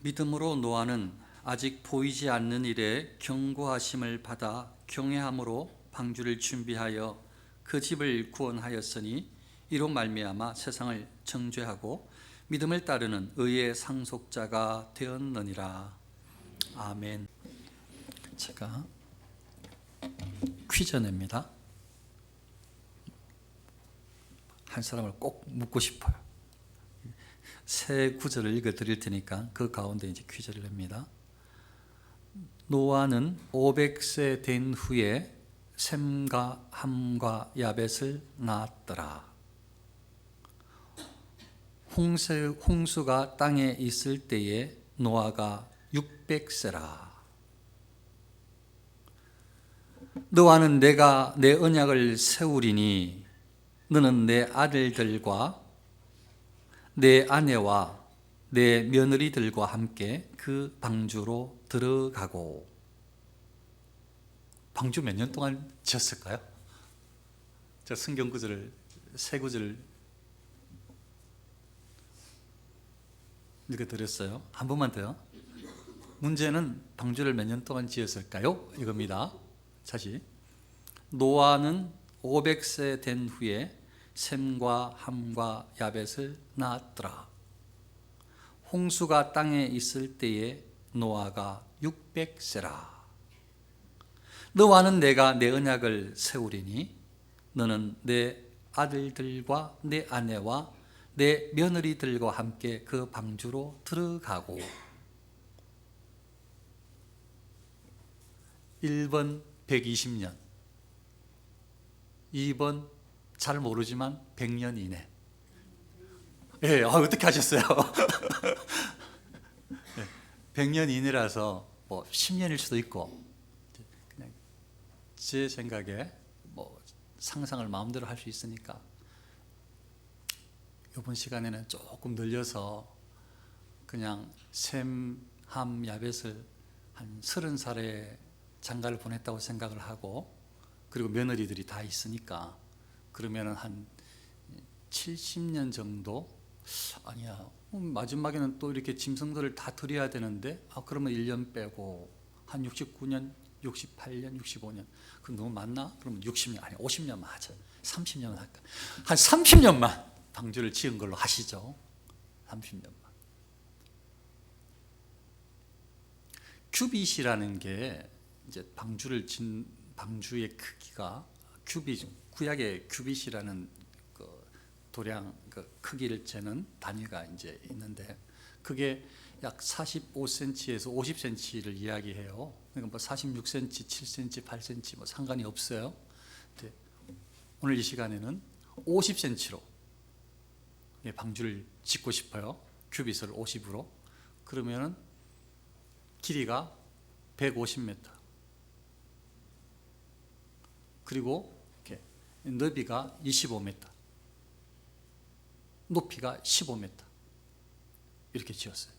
믿음으로 노아는 아직 보이지 않는 일에 경고하심을 받아 경외함으로 방주를 준비하여 그 집을 구원하였으니 이로 말미암아 세상을 정죄하고 믿음을 따르는 의의 상속자가 되었느니라. 아멘. 제가 퀴즈 냅니다. 한 사람을 꼭 묻고 싶어요. 새 구절을 읽어 드릴 테니까 그 가운데 이제 퀴즈를 냅니다. 노아는 500세 된 후에 셈과 함과 야벳을 낳았더라. 홍수가 땅에 있을 때에 노아가 600세라. 너와는 내가 내 언약을 세우리니 너는 내 아들들과 내 아내와 내 며느리들과 함께 그 방주로 들어가고. 방주 몇 년 동안 지었을까요? 제가 성경 구절을 세 구절을 읽어드렸어요. 한 번만 더요. 문제는 방주를 몇 년 동안 지었을까요? 이겁니다. 다시. 노아는 500세 된 후에 셈과 함과 야벳을 낳았더라. 홍수가 땅에 있을 때에 노아가 600세라. 너와는 내가 내 언약을 세우리니 너는 내 아들들과 내 아내와 내 며느리들과 함께 그 방주로 들어가고. 1번 120년, 2번 잘 모르지만 100년 이내. 예, 어떻게 하셨어요? 100년 이내라서 뭐 10년일 수도 있고, 그냥 제 생각에 뭐 상상을 마음대로 할 수 있으니까 이번 시간에는 조금 늘려서 그냥 셈, 함, 야벳을 한 30살에 장가를 보냈다고 생각을 하고, 그리고 며느리들이 다 있으니까 그러면은 한 70년 정도? 아니야, 마지막에는 또 이렇게 짐승들을 다 드려야 되는데, 그러면 1년 빼고 한 69년, 68년, 65년. 그럼 너무 많나? 그러면 60년, 아니 50년 맞아. 30년 할까? 한 30년만 방주를 지은 걸로 하시죠. 30년만. 큐빗이라는 게 이제 방주를 진 방주의 크기가 큐빗, 구약의 큐빗이라는 그 도량, 그 크기를 재는 단위가 이제 있는데, 그게 약 45cm에서 50cm를 이야기해요. 그러니까 뭐 46cm, 7cm, 8cm 뭐 상관이 없어요. 근데 오늘 이 시간에는 50cm로 방주를 짓고 싶어요. 큐빗을 50으로. 그러면은 길이가 150m. 그리고 이렇게 너비가 25m, 높이가 15m 이렇게 지었어요.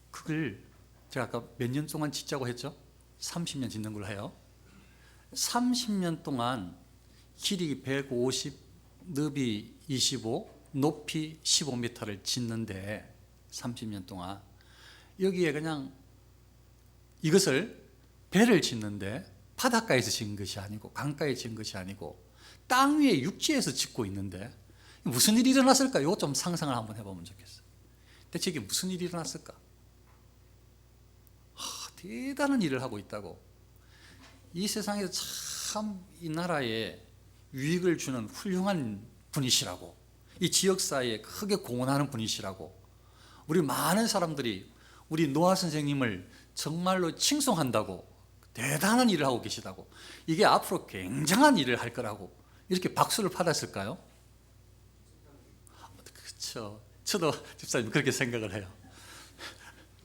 그걸 제가 아까 몇 년 동안 짓자고 했죠? 30년 짓는 걸로 해요. 30년 동안 길이 150, 너비 25, 높이 15m를 짓는데 30년 동안 여기에 그냥 이것을 배를 짓는데 바닷가에서 짓는 것이 아니고 강가에 짓는 것이 아니고 땅 위에 육지에서 짓고 있는데 무슨 일이 일어났을까? 이거 좀 상상을 한번 해보면 좋겠어요. 대체 이게 무슨 일이 일어났을까? 대단한 일을 하고 있다고. 이 세상에서 참 이 나라에 유익을 주는 훌륭한 분이시라고, 이 지역사회에 크게 공헌하는 분이시라고, 우리 많은 사람들이 우리 노아 선생님을 정말로 칭송한다고, 대단한 일을 하고 계시다고, 이게 앞으로 굉장한 일을 할 거라고 이렇게 박수를 받았을까요? 그렇죠. 저도 집사님 그렇게 생각을 해요.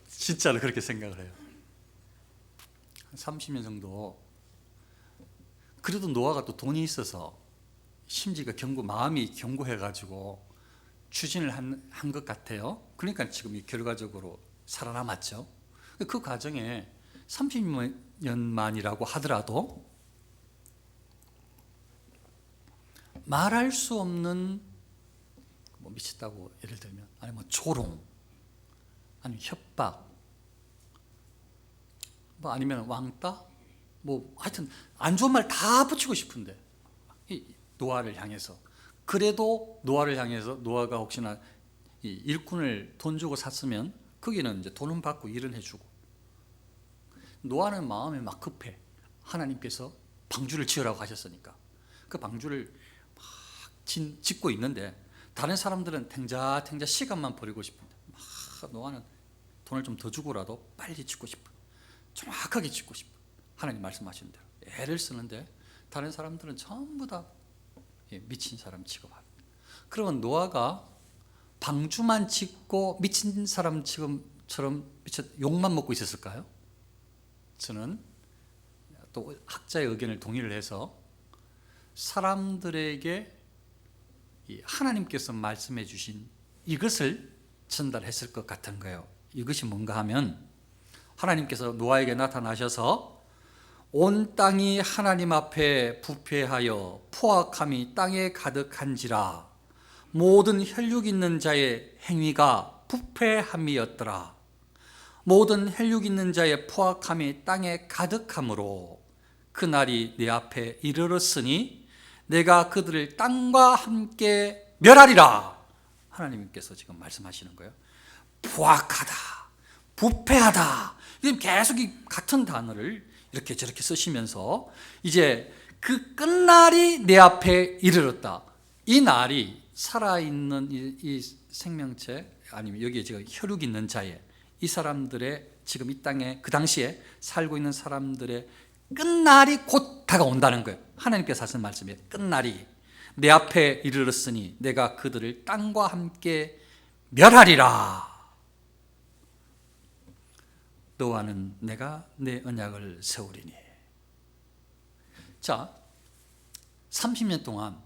진짜로 그렇게 생각을 해요. 한 30년 정도. 그래도 노아가 또 돈이 있어서 심지가 마음이 견고해가지고 추진을 한 것 같아요. 그러니까 지금 결과적으로 살아남았죠. 그 과정에 30년만이라고 하더라도 말할 수 없는 뭐 미쳤다고 예를 들면, 아니 뭐 조롱, 아니면 협박, 뭐 아니면 왕따, 뭐 하여튼 안 좋은 말 다 붙이고 싶은데 이 노아를 향해서, 그래도 노아를 향해서 노아가 혹시나 이 일꾼을 돈 주고 샀으면 거기는 이제 돈은 받고 일은 해주고, 노아는 마음이 막 급해. 하나님께서 방주를 지으라고 하셨으니까 그 방주를 막 짓고 있는데 다른 사람들은 탱자탱자 시간만 버리고 싶은데 막 노아는 돈을 좀 더 주고라도 빨리 짓고 싶어. 정확하게 짓고 싶어. 하나님 말씀하신 대로 애를 쓰는데 다른 사람들은 전부 다 미친 사람 취급합니다. 그러면 노아가 방주만 짓고 미친 사람처럼 욕만 먹고 있었을까요? 저는 또 학자의 의견을 동의를 해서 사람들에게 하나님께서 말씀해 주신 이것을 전달했을 것 같은 거예요. 이것이 뭔가 하면, 하나님께서 노아에게 나타나셔서 온 땅이 하나님 앞에 부패하여 포악함이 땅에 가득한지라 모든 혈육 있는 자의 행위가 부패함이었더라. 모든 혈육 있는 자의 포악함이 땅에 가득함으로 그날이 내 앞에 이르렀으니 내가 그들을 땅과 함께 멸하리라. 하나님께서 지금 말씀하시는 거예요. 포악하다, 부패하다, 계속 이 같은 단어를 이렇게 저렇게 쓰시면서 이제 그 끝날이 내 앞에 이르렀다. 이 날이 살아있는 이 생명체, 아니면 여기에 지금 혈육 있는 자의 이 사람들의 지금 이 땅에 그 당시에 살고 있는 사람들의 끝날이 곧 다가온다는 거예요. 하나님께서 하신 말씀이에요. 끝날이 내 앞에 이르렀으니 내가 그들을 땅과 함께 멸하리라. 너와는 내가 내 언약을 세우리니. 자, 30년 동안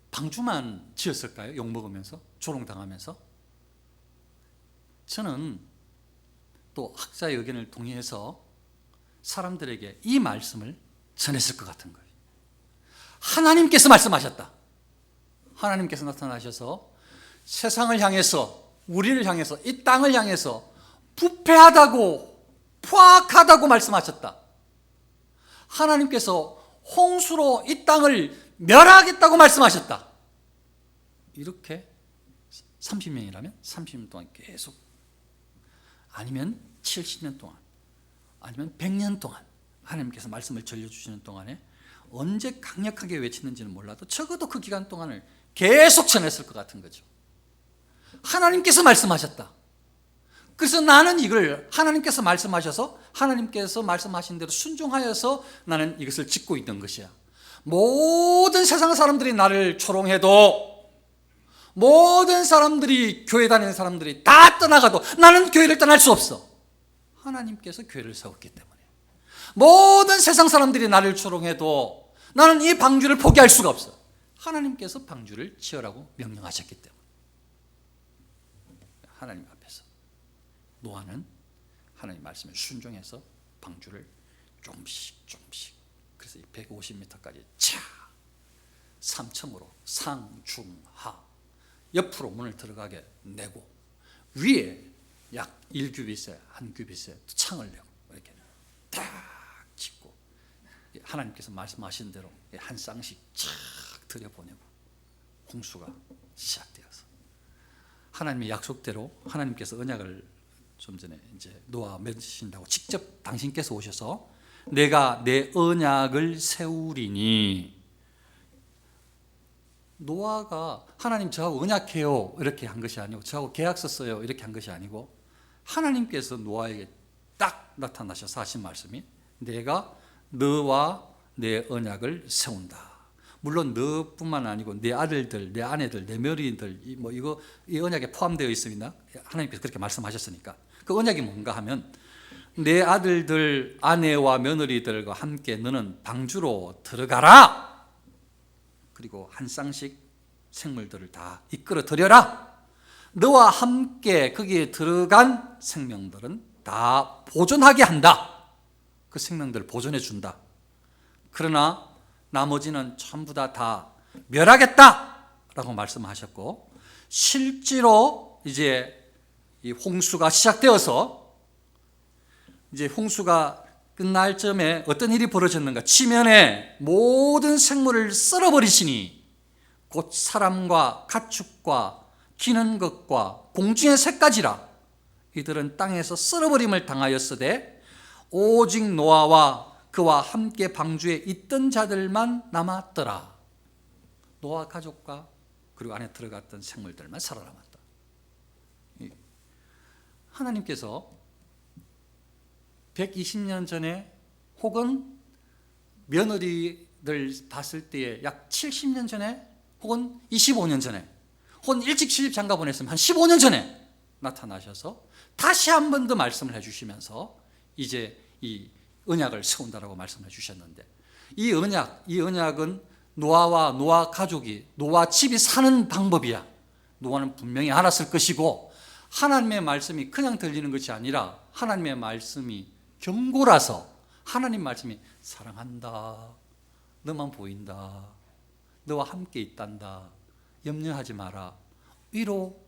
방주만 지었을까요? 욕먹으면서, 조롱당하면서? 저는 또 학자의 의견을 동의해서 사람들에게 이 말씀을 전했을 것 같은 거예요. 하나님께서 말씀하셨다. 하나님께서 나타나셔서 세상을 향해서, 우리를 향해서, 이 땅을 향해서 부패하다고, 포악하다고 말씀하셨다. 하나님께서 홍수로 이 땅을 멸하겠다고 말씀하셨다. 이렇게 30년이라면 30년 동안 계속, 아니면 70년 동안, 아니면 100년 동안 하나님께서 말씀을 전려주시는 동안에 언제 강력하게 외치는지는 몰라도 적어도 그 기간 동안을 계속 전했을 것 같은 거죠. 하나님께서 말씀하셨다. 그래서 나는 이걸 하나님께서 말씀하셔서 하나님께서 말씀하신 대로 순종하여서 나는 이것을 짓고 있는 것이야. 모든 세상 사람들이 나를 조롱해도, 모든 사람들이, 교회 다니는 사람들이 다 떠나가도 나는 교회를 떠날 수 없어. 하나님께서 교회를 세웠기 때문에. 모든 세상 사람들이 나를 조롱해도 나는 이 방주를 포기할 수가 없어. 하나님께서 방주를 지으라고 명령하셨기 때문에. 하나님 앞에서 노아는 하나님 말씀에 순종해서 방주를 조금씩 그래서 150m까지 차 3층으로 상중하 옆으로 문을 들어가게 내고, 위에 약 1규빗에 한 규빗에 창을 내고 이렇게 딱 짓고, 하나님께서 말씀하신 대로 한 쌍씩 착 들여보내고 홍수가 시작되어서 하나님의 약속대로 하나님께서 언약을 좀 전에 이제 노아 맺으신다고 직접 당신께서 오셔서 내가 내 언약을 세우리니, 노아가 하나님 저하고 언약해요 이렇게 한 것이 아니고, 저하고 계약서 써요 이렇게 한 것이 아니고, 하나님께서 노아에게 딱 나타나셔서 하신 말씀이 내가 너와 내 언약을 세운다. 물론 너뿐만 아니고 내 아들들, 내 아내들, 내 며느리들 이 언약에 포함되어 있습니다. 하나님께서 그렇게 말씀하셨으니까. 그 언약이 뭔가 하면 내 아들들, 아내와 며느리들과 함께 너는 방주로 들어가라. 그리고 한 쌍씩 생물들을 다 이끌어 들여라. 너와 함께 거기에 들어간 생명들은 다 보존하게 한다. 그 생명들을 보존해 준다. 그러나 나머지는 전부 다 멸하겠다 라고 말씀하셨고, 실제로 이제 이 홍수가 시작되어서 이제 홍수가 끝날 쯤에 어떤 일이 벌어졌는가? 지면에 모든 생물을 썰어버리시니 곧 사람과 가축과 기는 것과 공중의 새까지라 이들은 땅에서 썰어버림을 당하였으되 오직 노아와 그와 함께 방주에 있던 자들만 남았더라. 노아 가족과 그리고 안에 들어갔던 생물들만 살아남았다. 하나님께서 120년 전에 혹은 며느리들 봤을 때에 약 70년 전에 혹은 25년 전에 혹은 일찍 시집 장가 보냈으면 한 15년 전에 나타나셔서 다시 한 번 더 말씀을 해주시면서 이제 이 언약을 세운다라고 말씀해 주셨는데 이 언약은 노아와 노아 가족이 노아 집이 사는 방법이야. 노아는 분명히 알았을 것이고 하나님의 말씀이 그냥 들리는 것이 아니라 하나님의 말씀이 경고라서 하나님 말씀이 사랑한다, 너만 보인다, 너와 함께 있단다, 염려하지 마라, 위로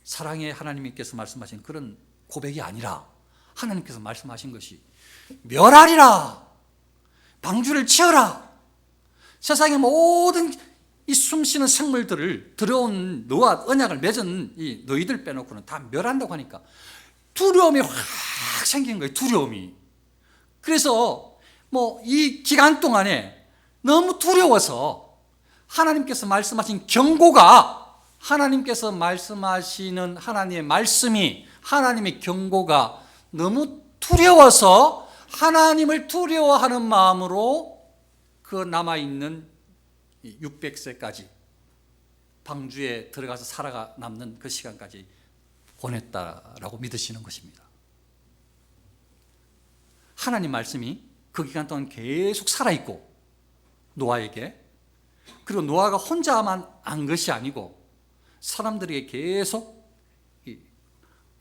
사랑의 하나님께서 말씀하신 그런 고백이 아니라 하나님께서 말씀하신 것이 멸하리라, 방주를 치어라, 세상의 모든 이 숨쉬는 생물들을 들어온 노아 언약을 맺은 이 너희들 빼놓고는 다 멸한다고 하니까 두려움이 확 생긴 거예요. 두려움이. 그래서 뭐 이 기간 동안에 너무 두려워서 하나님께서 말씀하신 경고가 하나님께서 말씀하시는 하나님의 말씀이 하나님의 경고가 너무 두려워서 하나님을 두려워하는 마음으로 그 남아있는 600세까지 방주에 들어가서 살아남는 그 시간까지 보냈다라고 믿으시는 것입니다. 하나님 말씀이 그 기간 동안 계속 살아있고 노아에게, 그리고 노아가 혼자만 안 것이 아니고 사람들에게 계속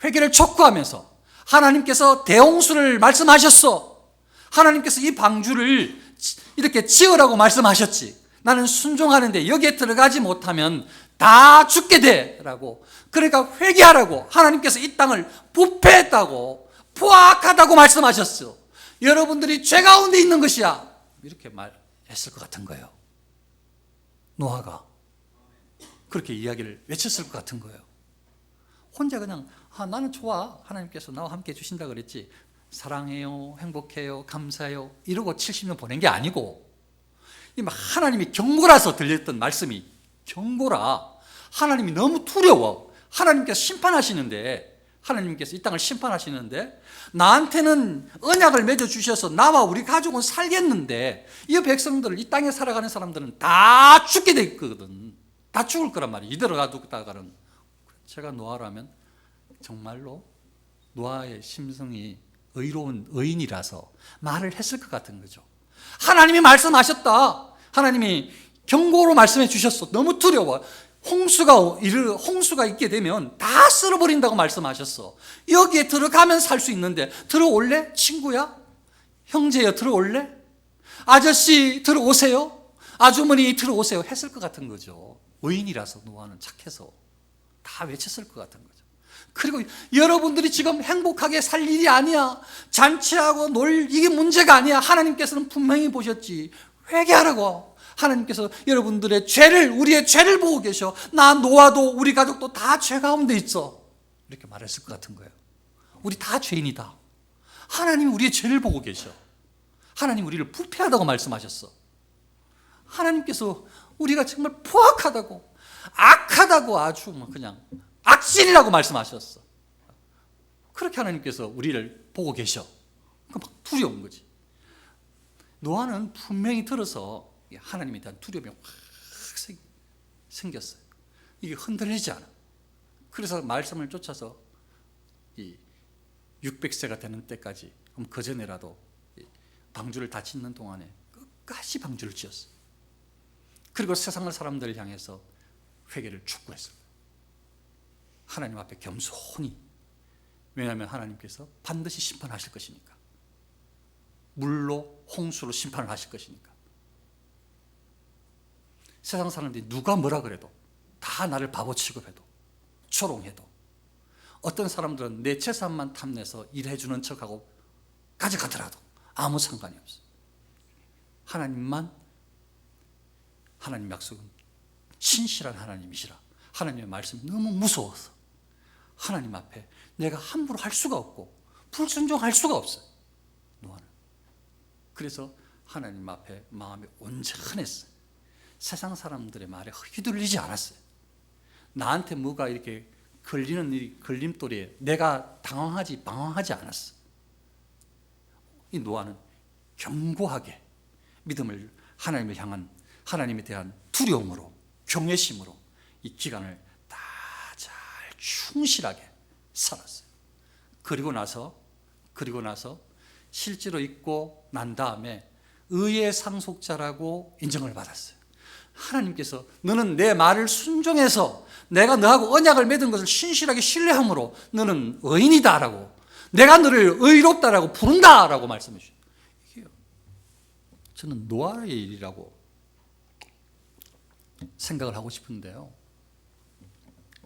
회개를 촉구하면서 하나님께서 대홍수를 말씀하셨어. 하나님께서 이 방주를 이렇게 지으라고 말씀하셨지. 나는 순종하는데 여기에 들어가지 못하면 다 죽게 돼 라고, 그러니까 회개하라고 하나님께서 이 땅을 부패했다고 포악하다고 말씀하셨어. 여러분들이 죄 가운데 있는 것이야 이렇게 말했을 것 같은 거예요. 노아가 그렇게 이야기를 외쳤을 것 같은 거예요. 혼자 그냥 나는 좋아, 하나님께서 나와 함께 해주신다 그랬지, 사랑해요, 행복해요, 감사해요 이러고 70년 보낸 게 아니고 하나님이 경고라서 들렸던 말씀이 경고라. 하나님이 너무 두려워. 하나님께서 심판하시는데, 하나님께서 이 땅을 심판하시는데 나한테는 언약을 맺어주셔서 나와 우리 가족은 살겠는데 이 백성들을, 이 땅에 살아가는 사람들은 다 죽게 돼 있거든. 다 죽을 거란 말이에요. 이대로 가다가는. 제가 노아라면 정말로 노아의 심성이 의로운 의인이라서 말을 했을 것 같은 거죠. 하나님이 말씀하셨다. 하나님이 경고로 말씀해 주셨어. 너무 두려워. 홍수가 있게 되면 다 쓸어버린다고 말씀하셨어. 여기에 들어가면 살 수 있는데 들어올래? 친구야? 형제야 들어올래? 아저씨 들어오세요? 아주머니 들어오세요? 했을 것 같은 거죠. 의인이라서 노아는 착해서 다 외쳤을 것 같은 거죠. 그리고 여러분들이 지금 행복하게 살 일이 아니야. 잔치하고 이게 문제가 아니야. 하나님께서는 분명히 보셨지. 회개하라고. 하나님께서 여러분들의 죄를, 우리의 죄를 보고 계셔. 나 노아도 우리 가족도 다 죄 가운데 있어. 이렇게 말했을 것 같은 거예요. 우리 다 죄인이다. 하나님이 우리의 죄를 보고 계셔. 하나님 우리를 부패하다고 말씀하셨어. 하나님께서 우리가 정말 포악하다고, 악하다고, 아주 그냥 악질이라고 말씀하셨어. 그렇게 하나님께서 우리를 보고 계셔. 막 두려운 거지. 노아는 분명히 들어서 하나님에 대한 두려움이 확 생겼어요. 이게 흔들리지 않아. 그래서 말씀을 쫓아서 이 600세가 되는 때까지, 그럼 그 전에라도 방주를 다 짓는 동안에 끝까지 방주를 지었어요. 그리고 세상의 사람들을 향해서 회개를 촉구했어요. 하나님 앞에 겸손히. 왜냐하면 하나님께서 반드시 심판하실 것이니까. 물로, 홍수로 심판을 하실 것이니까. 세상 사람들이 누가 뭐라 그래도 다 나를 바보 취급해도, 조롱해도, 어떤 사람들은 내 재산만 탐내서 일해주는 척하고 가져가더라도 아무 상관이 없어요. 하나님 약속은 신실한 하나님이시라. 하나님의 말씀이 너무 무서워서 하나님 앞에 내가 함부로 할 수가 없고 불순종할 수가 없어요. 노아는. 그래서 하나님 앞에 마음이 온전했어요. 세상 사람들의 말에 휘둘리지 않았어요. 나한테 뭐가 이렇게 걸리는 이 걸림돌에 내가 방황하지 않았어. 이 노아는 견고하게 믿음을 하나님을 향한 하나님에 대한 두려움으로 경외심으로 이 기간을 다 잘 충실하게 살았어요. 그리고 나서 실제로 있고 난 다음에 의의 상속자라고 인정을 받았어요. 하나님께서 너는 내 말을 순종해서 내가 너하고 언약을 맺은 것을 신실하게 신뢰함으로 너는 의인이다라고, 내가 너를 의롭다라고 부른다라고 말씀해 주셔요. 이게요, 저는 노아의 일이라고 생각을 하고 싶은데요,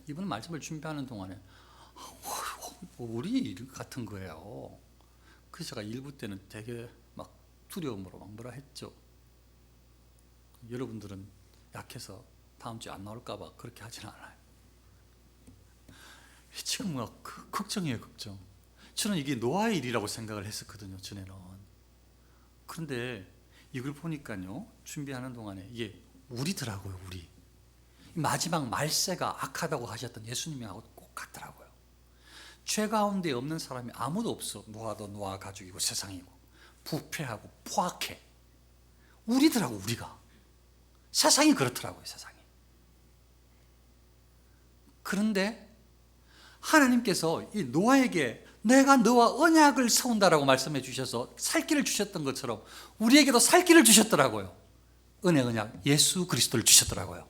이번 말씀을 준비하는 동안에 우리 일 같은 거예요. 그래서 제가 일부 때는 되게 막 두려움으로 막 뭐라 했죠. 여러분들은 약해서 다음 주에 안 나올까 봐 그렇게 하지는 않아요. 지금 막 걱정이에요, 걱정. 저는 이게 노아의 일이라고 생각을 했었거든요, 전에는. 그런데 이걸 보니까요, 준비하는 동안에 이게 우리더라고요, 우리. 마지막 말세가 악하다고 하셨던 예수님하고 꼭 같더라고요. 죄 가운데 없는 사람이 아무도 없어. 노아도 노아 가족이고 세상이고 부패하고 포악해. 우리더라고, 우리가. 세상이 그렇더라고요, 세상이. 그런데 하나님께서 이 노아에게 내가 너와 언약을 세운다라고 말씀해 주셔서 살 길을 주셨던 것처럼 우리에게도 살 길을 주셨더라고요. 은혜 언약 예수 그리스도를 주셨더라고요.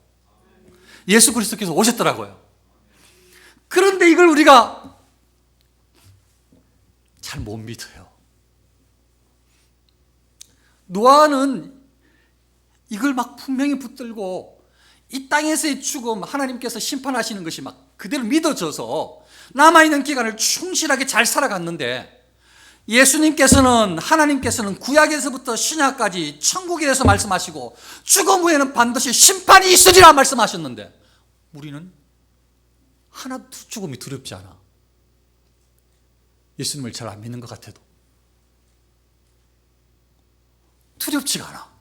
예수 그리스도께서 오셨더라고요. 그런데 이걸 우리가 잘 못 믿어요. 노아는 이걸 막 분명히 붙들고 이 땅에서의 죽음, 하나님께서 심판하시는 것이 막 그대로 믿어져서 남아있는 기간을 충실하게 잘 살아갔는데, 하나님께서는 구약에서부터 신약까지 천국에 대해서 말씀하시고 죽음 후에는 반드시 심판이 있으리라 말씀하셨는데, 우리는 하나도 죽음이 두렵지 않아. 예수님을 잘 안 믿는 것 같아도 두렵지가 않아.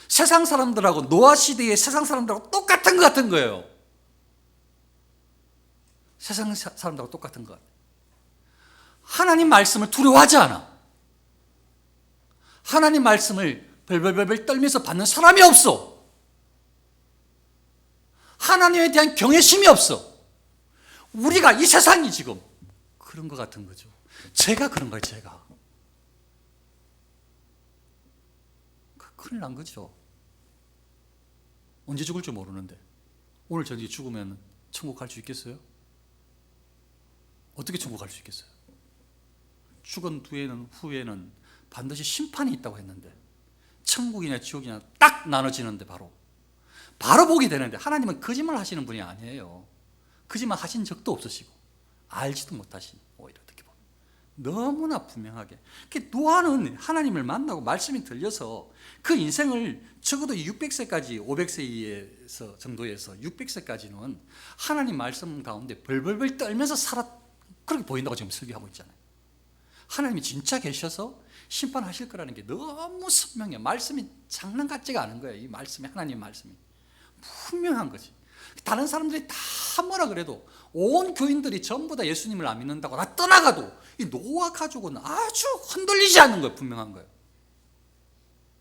세상 사람들하고, 노아 시대의 세상 사람들하고 똑같은 것 같은 거예요. 세상 사람들하고 똑같은 것 같아요. 하나님 말씀을 두려워하지 않아. 하나님 말씀을 벌벌벌 떨면서 받는 사람이 없어. 하나님에 대한 경외심이 없어. 우리가, 이 세상이 지금 그런 것 같은 거죠. 제가 그런 거예요, 제가. 큰일 난 거죠. 언제 죽을 줄 모르는데 오늘 저녁에 죽으면 천국 갈 수 있겠어요? 어떻게 천국 갈 수 있겠어요? 죽은 후에는 반드시 심판이 있다고 했는데, 천국이냐 지옥이냐 딱 나눠지는데 바로 보게 되는데, 하나님은 거짓말 하시는 분이 아니에요. 거짓말 하신 적도 없으시고 알지도 못하신, 오히려 어떻게 보면 너무나 분명하게. 노아는 하나님을 만나고 말씀이 들려서 그 인생을 적어도 600세까지, 500세 정도에서 600세까지는 하나님 말씀 가운데 벌벌벌 떨면서 그렇게 보인다고 지금 설교하고 있잖아요. 하나님이 진짜 계셔서 심판하실 거라는 게 너무 선명해요. 말씀이 장난 같지가 않은 거예요. 이 말씀이, 하나님 말씀이 분명한 거지. 다른 사람들이 다 뭐라 그래도, 온 교인들이 전부 다 예수님을 안 믿는다고 다 떠나가도 이 노아 가족은 아주 흔들리지 않는 거예요. 분명한 거예요.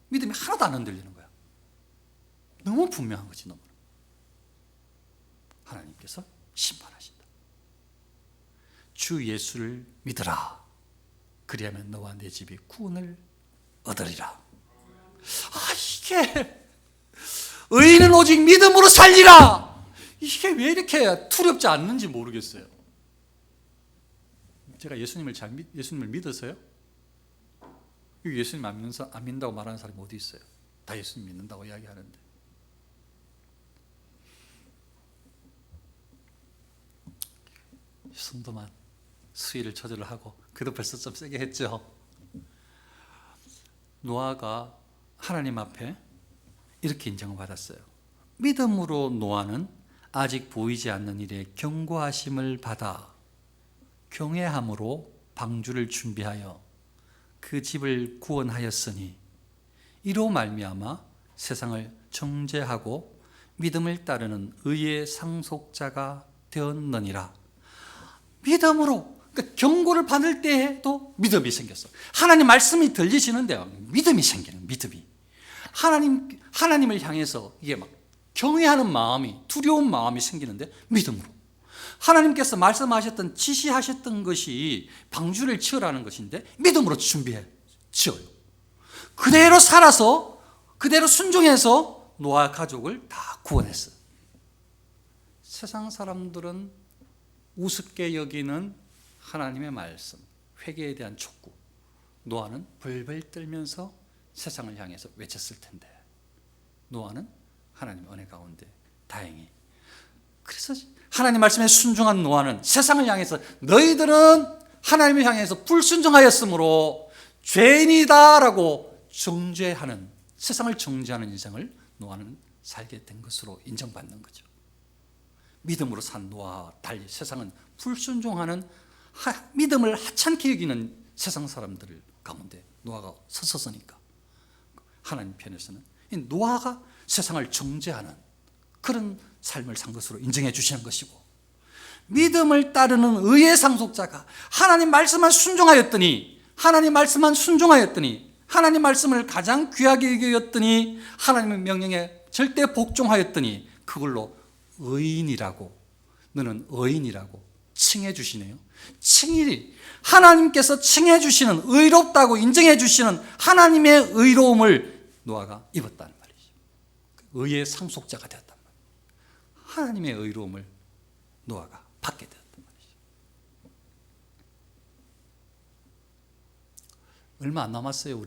믿음이 하나도 안 흔들리는 거야. 너무 분명한 거지, 너무. 하나님께서 심판하신다. 주 예수를 믿으라. 그리하면 너와 내 집이 구원을 얻으리라. 이게 의인은 오직 믿음으로 살리라. 이게 왜 이렇게 두렵지 않는지 모르겠어요. 제가 예수님을 믿어서요? 예수님 안 믿는다고 말하는 사람이 어디 있어요? 다 예수님 믿는다고 이야기하는데. 성도만 수위를 조절을 하고, 그래도 벌써 좀 세게 했죠. 노아가 하나님 앞에 이렇게 인정을 받았어요. 믿음으로 노아는 아직 보이지 않는 일에 경고하심을 받아 경외함으로 방주를 준비하여 그 집을 구원하였으니 이로 말미암아 세상을 정죄하고 믿음을 따르는 의의 상속자가 되었느니라. 믿음으로, 그러니까 경고를 받을 때에도 믿음이 생겼어. 하나님 말씀이 들리시는데요, 믿음이 생기는, 믿음이. 하나님을 향해서 이게 막 경외하는 마음이, 두려운 마음이 생기는데 믿음으로. 하나님께서 말씀하셨던, 지시하셨던 것이 방주를 지으라는 것인데 믿음으로 준비해 지어요. 그대로 살아서, 그대로 순종해서 노아 가족을 다 구원했어요. 세상 사람들은 우습게 여기는 하나님의 말씀, 회개에 대한 촉구, 노아는 벌벌 떨면서 세상을 향해서 외쳤을 텐데, 노아는 하나님 은혜 가운데 다행히, 그래서 하나님 말씀에 순종한 노아는 세상을 향해서 너희들은 하나님을 향해서 불순종하였으므로 죄인이다라고 정죄하는, 세상을 정죄하는 인생을 노아는 살게 된 것으로 인정받는 거죠. 믿음으로 산 노아와 달리 세상은 불순종하는, 믿음을 하찮게 여기는 세상 사람들 가운데 노아가 섰으니까 하나님 편에서는 이 노아가 세상을 정죄하는 그런 삶을 산 것으로 인정해 주시는 것이고, 믿음을 따르는 의의 상속자가 하나님 말씀만 순종하였더니, 하나님 말씀만 순종하였더니, 하나님 말씀을 가장 귀하게 여겼더니, 하나님의 명령에 절대 복종하였더니 그걸로 의인이라고, 너는 의인이라고 칭해 주시네요. 칭일이, 하나님께서 칭해 주시는, 의롭다고 인정해 주시는 하나님의 의로움을 노아가 입었다는 말이죠. 의의 상속자가 되었단 말이에요. 하나님의 의로움을 노아가 받게 되었단 말이죠. 얼마 안 남았어요.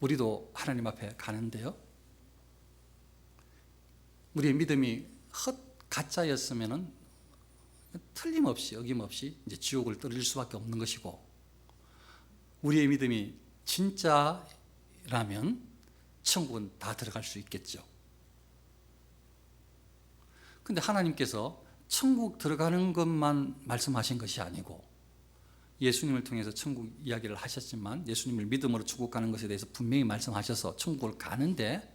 우리도 하나님 앞에 가는데요, 우리의 믿음이 가짜였으면 틀림없이, 어김없이 이제 지옥을 떨어질 수밖에 없는 것이고, 우리의 믿음이 진짜라면 천국은 다 들어갈 수 있겠죠. 근데 하나님께서 천국 들어가는 것만 말씀하신 것이 아니고, 예수님을 통해서 천국 이야기를 하셨지만, 예수님을 믿음으로 천국 가는 것에 대해서 분명히 말씀하셔서 천국을 가는데,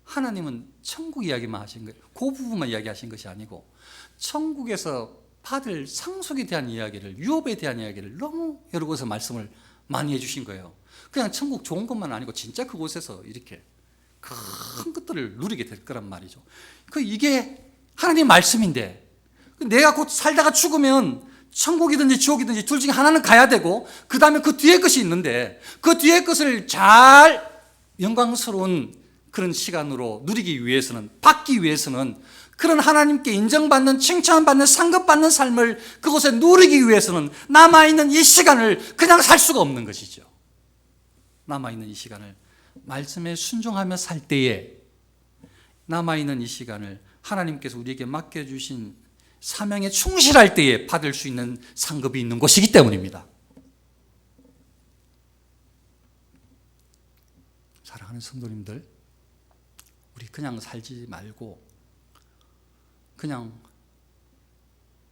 하나님은 천국 이야기만 하신 거예요. 그 부분만 이야기하신 것이 아니고, 천국에서 받을 상속에 대한 이야기를, 유업에 대한 이야기를 너무 여러 곳에서 말씀을 많이 해주신 거예요. 그냥 천국 좋은 것만 아니고 진짜 그곳에서 이렇게 큰 것들을 누리게 될 거란 말이죠. 이게 하나님 말씀인데, 내가 곧 살다가 죽으면 천국이든지 지옥이든지 둘 중에 하나는 가야 되고, 그 다음에 그 뒤에 것이 있는데, 그 뒤에 것을 잘 영광스러운 그런 시간으로 누리기 위해서는, 받기 위해서는, 그런 하나님께 인정받는, 칭찬받는, 상급받는 삶을 그곳에 누리기 위해서는 남아있는 이 시간을 그냥 살 수가 없는 것이죠. 남아있는 이 시간을 말씀에 순종하며 살 때에, 남아있는 이 시간을 하나님께서 우리에게 맡겨주신 사명에 충실할 때에 받을 수 있는 상급이 있는 곳이기 때문입니다. 사랑하는 성도님들, 우리 그냥 살지 말고, 그냥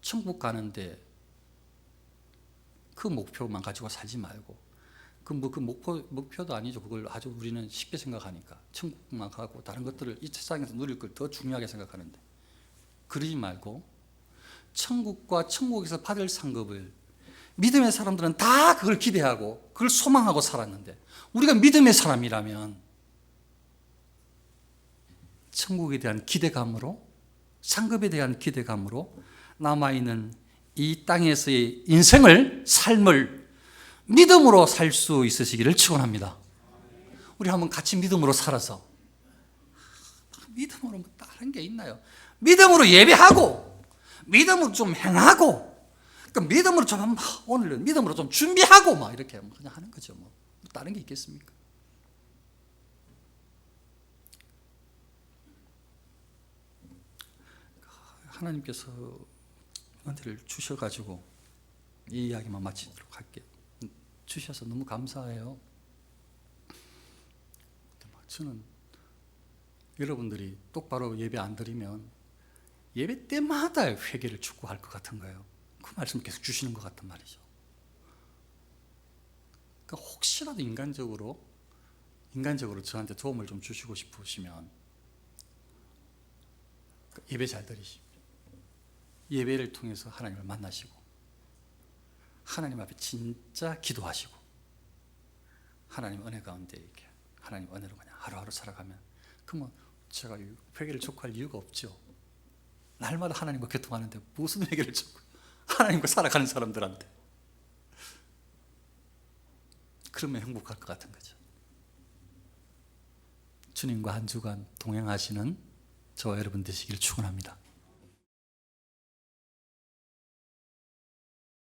천국 가는데 그 목표만 가지고 살지 말고, 그 목표도 아니죠. 그걸 아주 우리는 쉽게 생각하니까 천국만 가고 다른 것들을 이 세상에서 누릴 걸 더 중요하게 생각하는데, 그러지 말고 천국과 천국에서 받을 상급을, 믿음의 사람들은 다 그걸 기대하고 그걸 소망하고 살았는데, 우리가 믿음의 사람이라면 천국에 대한 기대감으로, 상급에 대한 기대감으로 남아있는 이 땅에서의 인생을, 삶을 믿음으로 살 수 있으시기를 축원합니다. 우리 한번 같이 믿음으로 살아서, 믿음으로 뭐 다른 게 있나요? 믿음으로 예배하고, 믿음으로 좀 행하고, 그러니까 믿음으로 좀, 오늘은 믿음으로 좀 준비하고, 막 이렇게 그냥 하는 거죠. 뭐 다른 게 있겠습니까? 하나님께서 은혜를 주셔가지고 이 이야기만 마치도록 할게요. 주셔서 너무 감사해요. 저는 여러분들이 똑바로 예배 안 드리면 예배 때마다 회개를 촉구할 것 같은 거예요. 그 말씀을 계속 주시는 것 같단 말이죠. 그러니까 혹시라도 인간적으로 저한테 도움을 좀 주시고 싶으시면 예배 잘 드리십시오. 예배를 통해서 하나님을 만나시고 하나님 앞에 진짜 기도하시고 하나님 은혜 가운데 이렇게 하나님 은혜로 그냥 하루하루 살아가면 그러면 제가 회개를 촉구할 이유가 없죠. 날마다 하나님과 교통하는데 무슨 회개를 촉구? 하나님과 살아가는 사람들한테 그러면 행복할 것 같은 거죠. 주님과 한 주간 동행하시는 저와 여러분 되시기를 축원합니다.